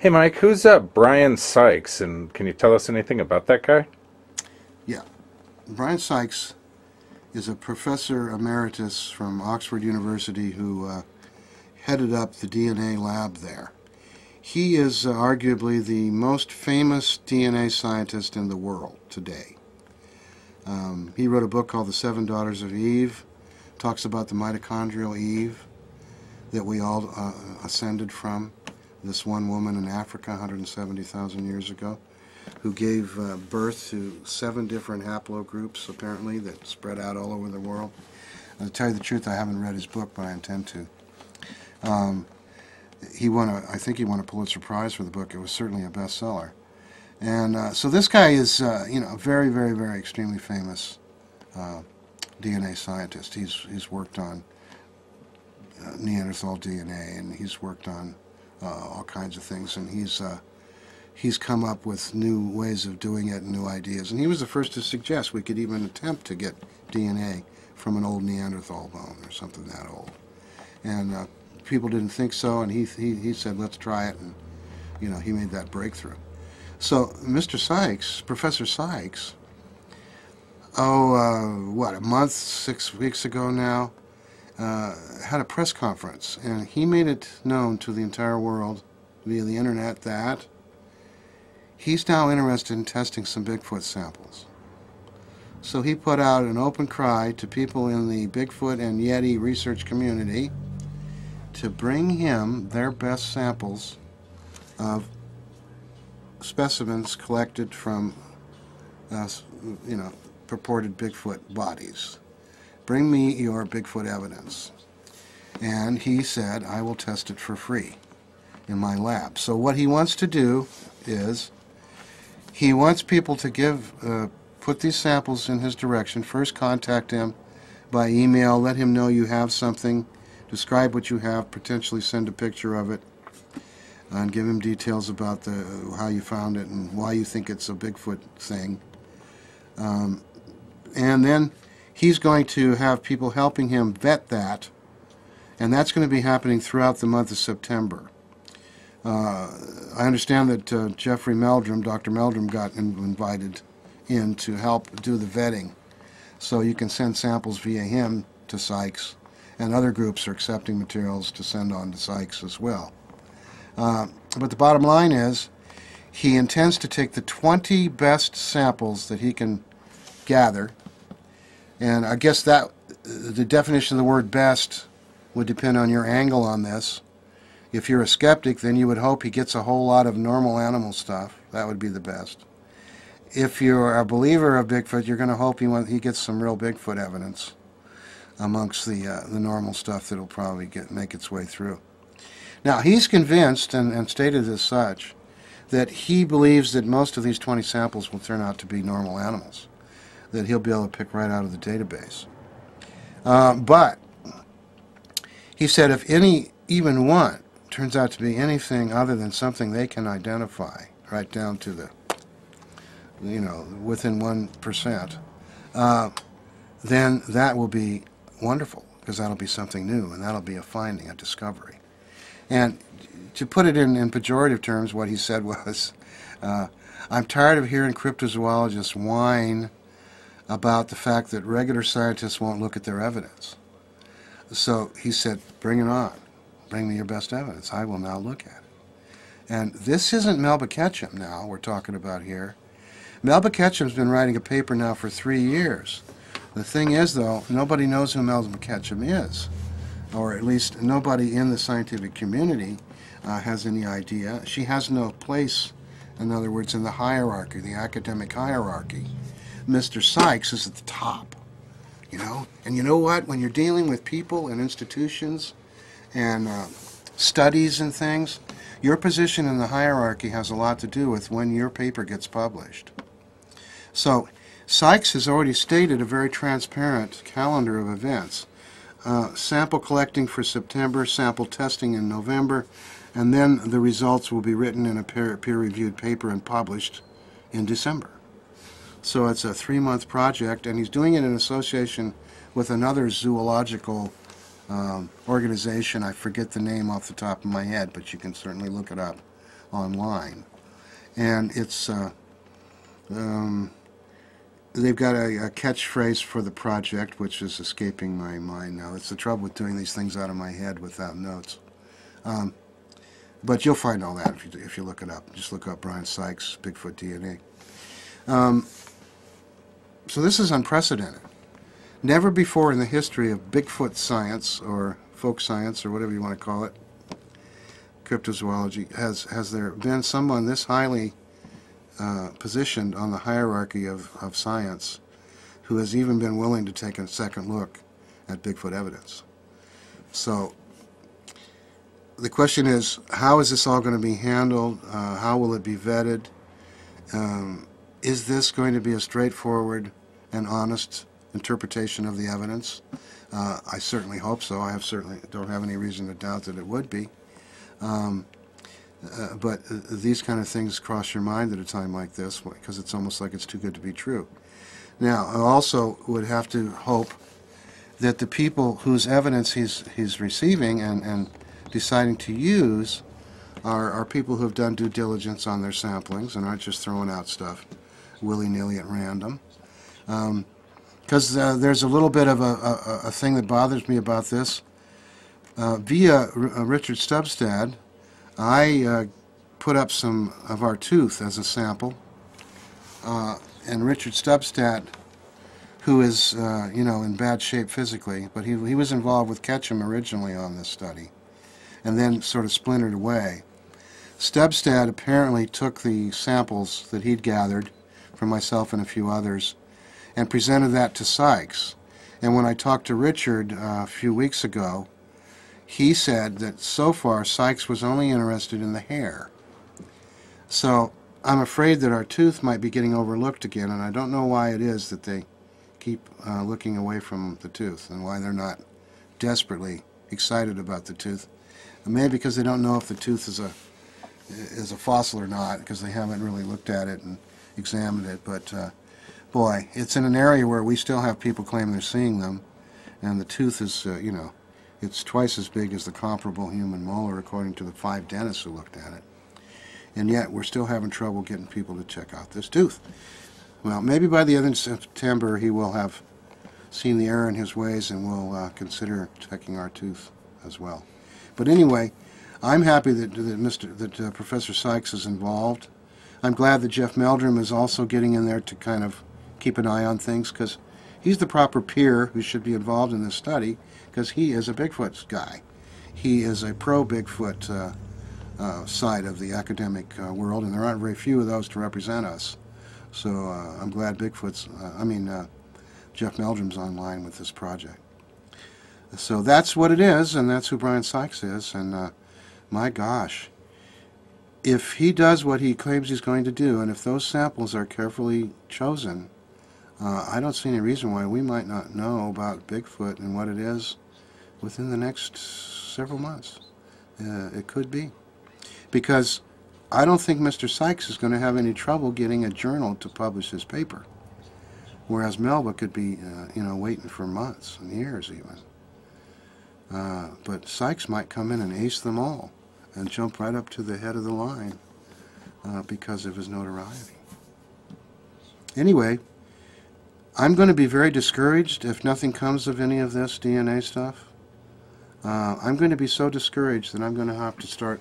Hey Mike, who's Brian Sykes, and can you tell us anything about that guy? Yeah. Brian Sykes is a professor emeritus from Oxford University who headed up the DNA lab there. He is arguably the most famous DNA scientist in the world today. He wrote a book called The Seven Daughters of Eve, talks about the mitochondrial Eve that we all ascended from, this one woman in Africa 170,000 years ago, who gave birth to 7 different haplogroups, apparently, that spread out all over the world. And to tell you the truth, I haven't read his book, but I intend to. I think he won a Pulitzer Prize for the book. It was certainly a bestseller. And so this guy is, a very, very, very extremely famous DNA scientist. He's worked on Neanderthal DNA, and he's worked on all kinds of things, and he's come up with new ways of doing it and new ideas. And he was the first to suggest we could even attempt to get DNA from an old Neanderthal bone or something that old. And people didn't think so, and he said, let's try it, and he made that breakthrough. So Mr. Sykes, Professor Sykes, a month, 6 weeks ago now, had a press conference, and he made it known to the entire world via the internet that he's now interested in testing some Bigfoot samples. So he put out an open cry to people in the Bigfoot and Yeti research community to bring him their best samples of specimens collected from purported Bigfoot bodies. Bring me your Bigfoot evidence. And he said, I will test it for free in my lab. So what he wants to do is he wants people to put these samples in his direction. First, contact him by email. Let him know you have something. Describe what you have. Potentially send a picture of it. And give him details about how you found it and why you think it's a Bigfoot thing. And then he's going to have people helping him vet that, and that's going to be happening throughout the month of September. I understand that Jeffrey Meldrum, Dr. Meldrum, got invited in to help do the vetting. So you can send samples via him to Sykes, and other groups are accepting materials to send on to Sykes as well. But the bottom line is, he intends to take the 20 best samples that he can gather. And I guess that the definition of the word best would depend on your angle on this. If you're a skeptic, then you would hope he gets a whole lot of normal animal stuff. That would be the best. If you're a believer of Bigfoot, you're going to hope he gets some real Bigfoot evidence amongst the normal stuff that'll probably make its way through. Now, he's convinced, and stated as such, that he believes that most of these 20 samples will turn out to be normal animals, that he'll be able to pick right out of the database. But he said if even one turns out to be anything other than something they can identify, right down to the, within 1%, then that will be wonderful, because that'll be something new, and that'll be a finding, a discovery. And to put it in pejorative terms, what he said was, I'm tired of hearing cryptozoologists whine about the fact that regular scientists won't look at their evidence. So he said, bring it on. Bring me your best evidence. I will now look at it. And this isn't Melba Ketchum now we're talking about here. Melba Ketchum's been writing a paper now for 3 years. The thing is, though, nobody knows who Melba Ketchum is, or at least nobody in the scientific community has any idea. She has no place, in other words, in the hierarchy, the academic hierarchy. Mr. Sykes is at the top, And you know what? When you're dealing with people and institutions and studies and things, your position in the hierarchy has a lot to do with when your paper gets published. So Sykes has already stated a very transparent calendar of events. Sample collecting for September, sample testing in November, and then the results will be written in a peer-reviewed paper and published in December. So it's a 3-month project, and he's doing it in association with another zoological organization. I forget the name off the top of my head, but you can certainly look it up. online. And it's they've got a catchphrase for the project, which is escaping my mind now. It's the trouble with doing these things out of my head without notes. But you'll find all that if you look it up. Just look up Brian Sykes, Bigfoot DNA. So this is unprecedented. Never before in the history of Bigfoot science, or folk science, or whatever you want to call it, cryptozoology, has there been someone this highly positioned on the hierarchy of science who has even been willing to take a second look at Bigfoot evidence. So the question is, how is this all going to be handled? How will it be vetted? Is this going to be a straightforward and honest interpretation of the evidence? I certainly hope so. I certainly don't have any reason to doubt that it would be. But these kind of things cross your mind at a time like this because it's almost like it's too good to be true. Now, I also would have to hope that the people whose evidence he's receiving and deciding to use are people who have done due diligence on their samplings and aren't just throwing out stuff willy-nilly at random. Because there's a little bit of a thing that bothers me about this. Via Richard Stubstad, I put up some of our tooth as a sample, and Richard Stubstad, who is in bad shape physically, but he was involved with Ketchum originally on this study, and then sort of splintered away. Stubstad apparently took the samples that he'd gathered from myself and a few others and presented that to Sykes. And when I talked to Richard a few weeks ago, he said that so far Sykes was only interested in the hair. So I'm afraid that our tooth might be getting overlooked again, and I don't know why it is that they keep looking away from the tooth and why they're not desperately excited about the tooth. Maybe because they don't know if the tooth is a fossil or not, because they haven't really looked at it and examined it. But boy, it's in an area where we still have people claiming they're seeing them, and the tooth is, it's twice as big as the comparable human molar, according to the 5 dentists who looked at it. And yet we're still having trouble getting people to check out this tooth. Well, maybe by the end of September he will have seen the error in his ways and will consider checking our tooth as well. But anyway, I'm happy that Professor Sykes is involved. I'm glad that Jeff Meldrum is also getting in there to kind of keep an eye on things, because he's the proper peer who should be involved in this study, because he is a Bigfoot guy. He is a pro-Bigfoot side of the academic world, and there aren't very few of those to represent us. So I'm glad Jeff Meldrum's online with this project. So that's what it is, and that's who Brian Sykes is, and my gosh, if he does what he claims he's going to do, and if those samples are carefully chosen, I don't see any reason why we might not know about Bigfoot and what it is within the next several months. It could be. Because I don't think Mr. Sykes is going to have any trouble getting a journal to publish his paper, whereas Melba could be, waiting for months and years even. But Sykes might come in and ace them all and jump right up to the head of the line because of his notoriety. Anyway, I'm going to be very discouraged if nothing comes of any of this DNA stuff. I'm going to be so discouraged that I'm going to have to start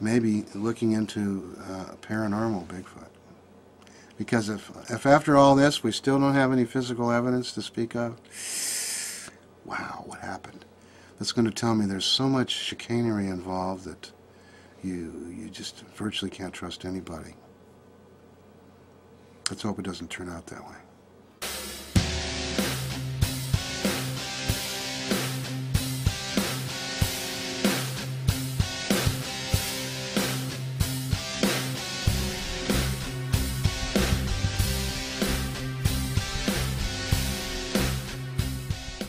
maybe looking into paranormal Bigfoot. Because if after all this we still don't have any physical evidence to speak of, wow, what happened? That's going to tell me there's so much chicanery involved that you just virtually can't trust anybody. Let's hope it doesn't turn out that way.